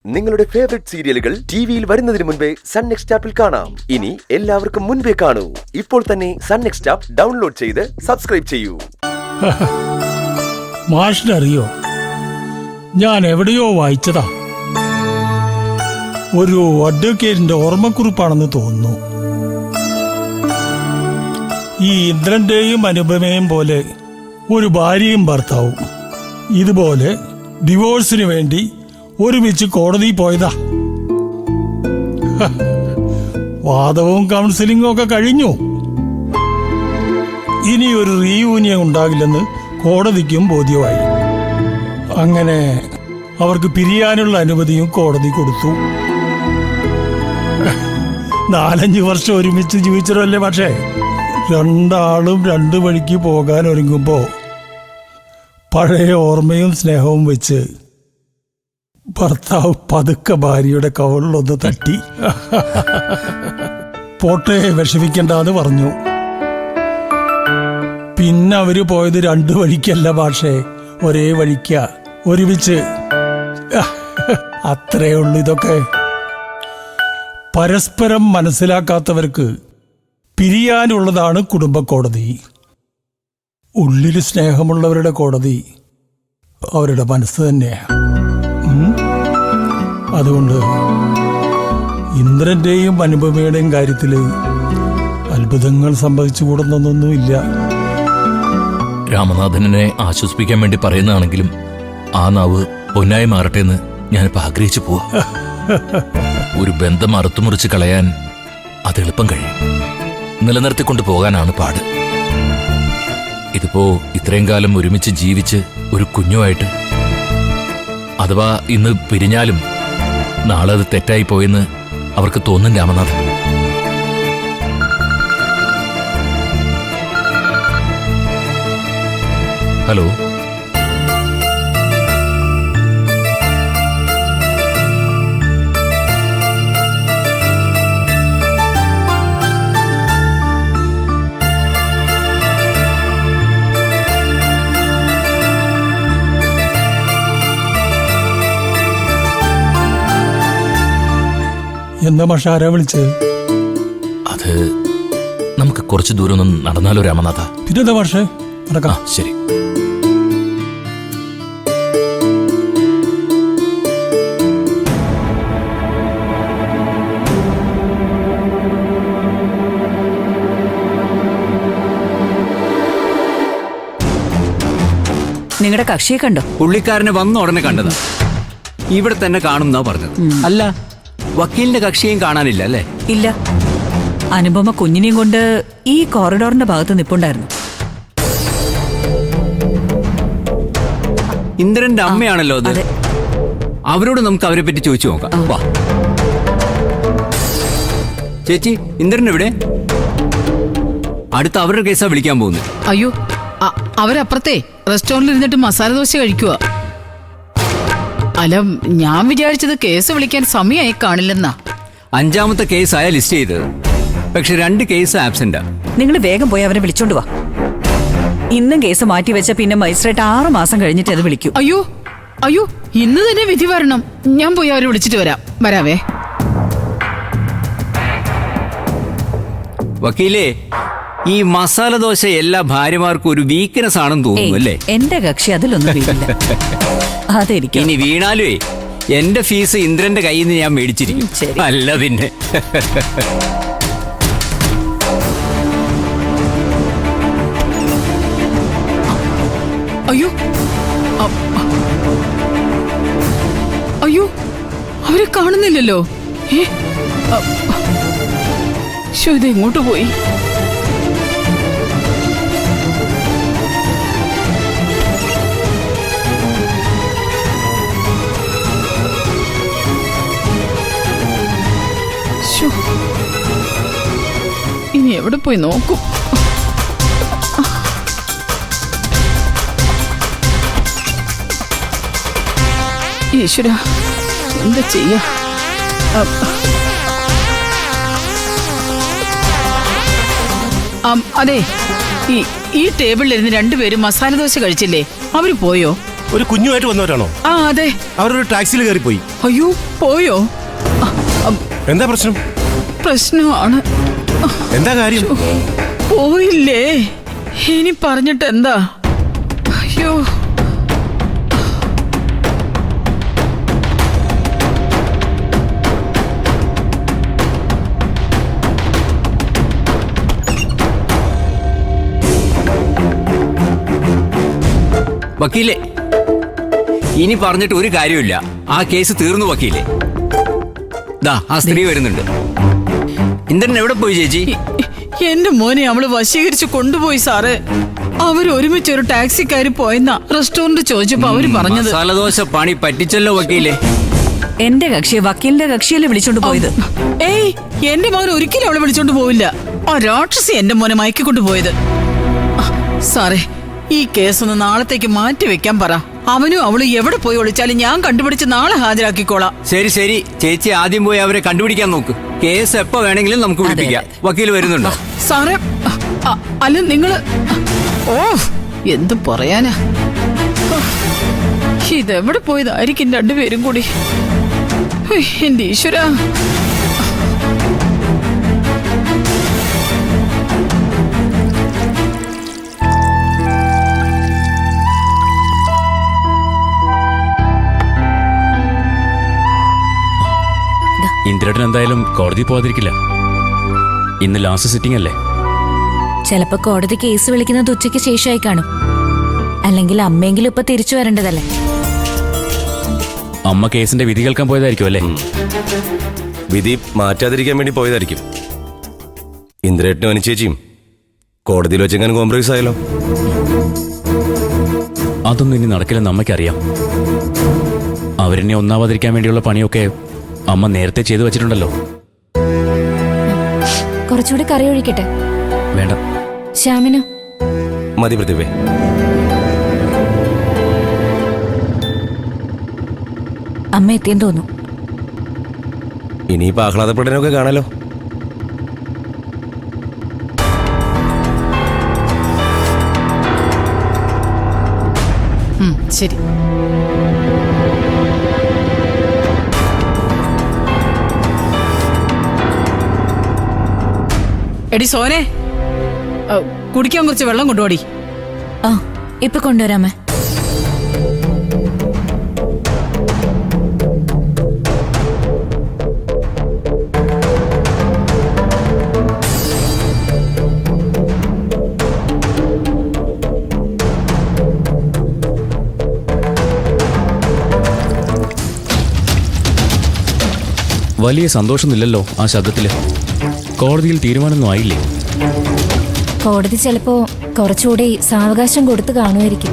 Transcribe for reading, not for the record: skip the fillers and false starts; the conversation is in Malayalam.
നിങ്ങളുടെ ഫേവറേറ്റ് സീരിയലുകൾ ടിവിയിൽ വരുന്നതിന് മുൻപേ സൺ നെക്സ്റ്റ് ആപ്പിൽ കാണാം. ഇനി എല്ലാവർക്കും മുൻപേ കാണൂ. ഇപ്പോൾ തന്നെ സൺ നെക്സ്റ്റ് ആപ്പ് ഡൗൺലോഡ് ചെയ്ത് സബ്സ്ക്രൈബ് ചെയ്യൂ. മാഷിനറിയോ, ഞാൻ എവിടെയോ വായിച്ചതാ. ഒരു അഡ്വക്കേറ്റിന്റെ ഓർമ്മക്കുറിപ്പാണെന്ന് തോന്നുന്നു. ഈ ഇന്ദ്രന്റെയും അനുപമയും പോലെ ഒരു ഭാര്യയും ഭർത്താവും ഇതുപോലെ ഡിവോഴ്സിന് വേണ്ടി ഒരുമിച്ച് കോടതി പോയതാ. വാദവും കൗൺസിലിംഗും ഒക്കെ കഴിഞ്ഞു. ഇനി ഒരു റീയൂണിയൻ ഉണ്ടാകില്ലെന്ന് കോടതിക്കും ബോധ്യമായി. അങ്ങനെ അവർക്ക് പിരിയാനുള്ള അനുമതിയും കോടതി കൊടുത്തു. 4-5 വർഷം ഒരുമിച്ച് ജീവിച്ചതല്ലേ. പക്ഷേ രണ്ടാളും 2 വഴിക്ക് പോകാൻ ഒരുങ്ങുമ്പോ പഴയ ഓർമ്മയും സ്നേഹവും വെച്ച് ഭർത്താവ് പതുക്കെ ഭാര്യയുടെ കവളിലൊന്ന് തട്ടി. പോട്ടെ, വിഷമിക്കണ്ടെന്ന് പറഞ്ഞു. പിന്നെ അവര് പോയത് 2 വഴിക്കല്ല പക്ഷേ ഒരേ വഴിക്ക, ഒരുമിച്ച്. അത്രേ ഉള്ളൂ. ഇതൊക്കെ പരസ്പരം മനസ്സിലാക്കാത്തവർക്ക് പിരിയാനുള്ളതാണ് കുടുംബ കോടതി. ഉള്ളിൽ സ്നേഹമുള്ളവരുടെ കോടതി അവരുടെ മനസ്സ് തന്നെയാണ്. അതുകൊണ്ട് ഇന്ദ്രന്റെയും അനുപമയുടെയും കാര്യത്തില് അത്ഭുതങ്ങൾ സംഭവിച്ചുകൂടുന്നൊന്നുമില്ല. രാമനാഥനെ ആശ്വസിപ്പിക്കാൻ വേണ്ടി പറയുന്നതാണെങ്കിലും ആ നാവ് പൊന്നായി മാറട്ടെ എന്ന് ഞാനിപ്പോ ആഗ്രഹിച്ചു പോവാ. ഒരു ബന്ധം അറുത്തുമുറിച്ച് കളയാൻ അത് എളുപ്പം കഴിയും, നിലനിർത്തിക്കൊണ്ട് പോകാനാണ് പാട്. ഇതിപ്പോ ഇത്രയും കാലം ഒരുമിച്ച് ജീവിച്ച് ഒരു കുഞ്ഞുമായിട്ട്, അഥവാ ഇന്ന് പിരിഞ്ഞാലും നാളെ അത് തെറ്റായി പോയെന്ന് അവർക്ക് തോന്നും. രാമനാഥൻ, ഹലോ. എന്താ മഷാര വിളിച്ചത്? അത് നമുക്ക് കുറച്ച് ദൂരം ഒന്ന് നടന്നാലോ രാമനാഥ? പിന്നെന്താ പക്ഷേ നടക്കാം. ശരി. നിങ്ങളുടെ കക്ഷിയെ കണ്ടോ? പുള്ളിക്കാരനെ വന്ന ഉടനെ കണ്ടതാ. ഇവിടെ തന്നെ കാണുന്നാ പറഞ്ഞത്. അല്ല, വക്കീലിന്റെ കക്ഷിയും കാണാനില്ല അല്ലേ? ഇല്ല. അനുപമ കുഞ്ഞിനെയും കൊണ്ട് ഈ കോറിഡോറിന്റെ ഭാഗത്ത് നിപ്പുണ്ടായിരുന്നു. ഇന്ദ്രന്റെ അമ്മയാണല്ലോ അത്. അവരോട് നമുക്ക് അവരെ പറ്റി ചോദിച്ചു നോക്കാം. വാ ചേച്ചി, ഇന്ദ്രൻ എവിടെ? അടുത്ത അവരുടെ കേസാ വിളിക്കാൻ പോകുന്നത്. അയ്യോ, അവരപ്പുറത്തെ റെസ്റ്റോറന്റിൽ ഇരുന്നിട്ട് മസാല ദോശ കഴിക്കുക. അല്ല, ഞാൻ വിചാരിച്ചത് കേസ് വിളിക്കാൻ സമയമായി കാണില്ലെന്നാ. 5ാമത്തെ കേസായ ലിസ്റ്റ് ചെയ്തത്. പക്ഷെ 2 കേസ് ആബ്സെന്റാ. നിങ്ങൾ വേഗം പോയി അവരെ വിളിച്ചോണ്ട് വാ. ഇന്നും കേസ് മാറ്റി വെച്ച പിന്നെ മജിസ്ട്രേറ്റ് 6 മാസം കഴിഞ്ഞിട്ട് അത് വിളിക്കും. അയ്യോ അയ്യോ, ഇന്ന് തന്നെ വിധി വരണം. ഞാൻ പോയി അവരെ വിളിച്ചിട്ട് വരാവേ. വക്കീലേ, ഈ മസാല ദോശ എല്ലാ ഭാര്യമാർക്കും ഒരു വീക്ക്നെസ് ആണെന്ന് തോന്നുന്നു അല്ലേ? എന്റെ കക്ഷി അതിലൊന്നും വീഴില്ല. അതെനിക്ക് ഇനി വീണാലുവേ എന്റെ ഫീസ് ഇന്ദ്രന്റെ കയ്യിൽ നിന്ന് ഞാൻ മേടിച്ചിരിക്കും. അല്ല പിന്നെ. അയ്യോ അയ്യോ, അവരെ കാണുന്നില്ലല്ലോ. ഇത് എങ്ങോട്ട് പോയി? ഇനി എവിടെ പോയി നോക്കും? ഈശ്വര, എന്താ ചെയ്യാ? അതെ, ഈ ടേബിളിലിരുന്ന് 2 പേരും മസാല ദോശ കഴിച്ചില്ലേ? അവര് പോയോ? ഒരു കുഞ്ഞുമായിട്ട് വന്നവരാണോ? ആ അതെ. അവരൊരു ടാക്സിയിൽ കയറിപ്പോയി. അയ്യോ പോയോ? എന്താ പ്രശ്നം? പ്രശ്നമാണ്. എന്താ കാര്യം? പോയില്ലേ? ഇനി പറഞ്ഞിട്ട് എന്താ? അയ്യോ വക്കീലേ, ഇനി പറഞ്ഞിട്ട് ഒരു കാര്യമില്ല. ആ കേസ് തീർന്നു വക്കീലേ. ദാ ആ സ്ത്രീ വരുന്നുണ്ട്. ഇന്ദ്രൻ എവിടെ പോയി ചേച്ചി? എന്റെ മോനെ അവള് വശീകരിച്ച് കൊണ്ടുപോയി സാറേ. അവര് ഒരുമിച്ച് ഒരു ടാക്സിക്കാരി പോയെന്നാ റെസ്റ്റോറന്റ് ചോദിച്ചപ്പോ അവര് പറഞ്ഞത്. മസാലദോശ പണി പറ്റിച്ചല്ലോ വക്കീലേ. എന്റെ കക്ഷിയെ വക്കീലിന്റെ കക്ഷിയല്ലേ വിളിച്ചോണ്ട് പോയത്. ഏയ്, എന്റെ മോൻ ഒരിക്കലും അവളെ വിളിച്ചോണ്ട് പോവില്ല. ആ രാക്ഷസി എന്റെ മോനെ മയക്കിക്കൊണ്ടു പോയത്. സാറേ, ഈ കേസൊന്ന് നാളത്തേക്ക് മാറ്റി വെക്കാൻ പറ. അവനും അവള് എവിടെ പോയി ഒളിച്ചാലും ഞാൻ കണ്ടുപിടിച്ച് നാളെ ഹാജരാക്കിക്കോളാം. ശരി ശരി, ചേച്ചി ആദ്യം പോയി അവരെ കണ്ടുപിടിക്കാൻ നോക്ക്. കേസ് എപ്പോ വേണമെങ്കിലും നമുക്ക് വിളിപ്പിക്കാം. വക്കീൽ വരുന്നുണ്ടോ? സാറേ, അല്ല നിങ്ങള് ഓ എന്ത് പറയാനാ. ഇതെവിടെ പോയതായിരിക്കും രണ്ടുപേരും കൂടി. എന്റെ ഈശ്വരാ. ഇന്ദ്രേട്ടൻ എന്തായാലും കോടതി പോകാതിരിക്കില്ല. ഇന്ന് ലാസ്റ്റ് സിറ്റിംഗ് അല്ലേ? ചിലപ്പോ കോടതി കേസ് വിളിക്കുന്നത് ഉച്ചയ്ക്ക് ശേഷമായി കാണും. അല്ലെങ്കിൽ അമ്മയെങ്കിലും ഇപ്പൊ തിരിച്ചു വരേണ്ടതല്ലേ. അമ്മ കേസിന്റെ വിധി കേൾക്കാൻ പോയതായിരിക്കും അല്ലേ? വിധി മാറ്റാതിരിക്കാൻ വേണ്ടി പോയതായിരിക്കും. ഇന്ദ്രേട്ടനും അനുചേച്ചിയും കോടതിയിൽ വെച്ചെങ്ങനെ കോംപ്രമൈസ് ആയല്ലോ. അതൊന്നും ഇനി നടക്കില്ലെന്ന് അമ്മയ്ക്കറിയാം. അവരെന്നെ ഒന്നാവാതിരിക്കാൻ വേണ്ടിയുള്ള പണിയൊക്കെ അമ്മ നേരത്തെ ചെയ്തു വെച്ചിട്ടുണ്ടല്ലോ. കുറച്ചുകൂടി കറി ഒഴിക്കട്ടെ? വേണ്ട. ശ്യാമിനു മതി പ്രതിഭേ. അമ്മ എത്തിയെന്ന് തോന്നുന്നു. ഇനിയിപ്പോ ആഹ്ലാദപ്പെടാനൊക്കെ കാണാലോ. ശരി. എടി സോനെ, കുടിക്കാൻ കുറച്ച് വെള്ളം കൊണ്ടുപോടി. ആ ഇപ്പൊ കൊണ്ടുവരാമേ. വലിയ സന്തോഷമൊന്നുമില്ലല്ലോ ആ ശബ്ദത്തില്. കോടതിയിൽ തീരുമാനമൊന്നും ആയില്ലേ? കോടതി ചിലപ്പോ കുറച്ചുകൂടി സാവകാശം കൊടുത്തു കാണുമായിരിക്കും.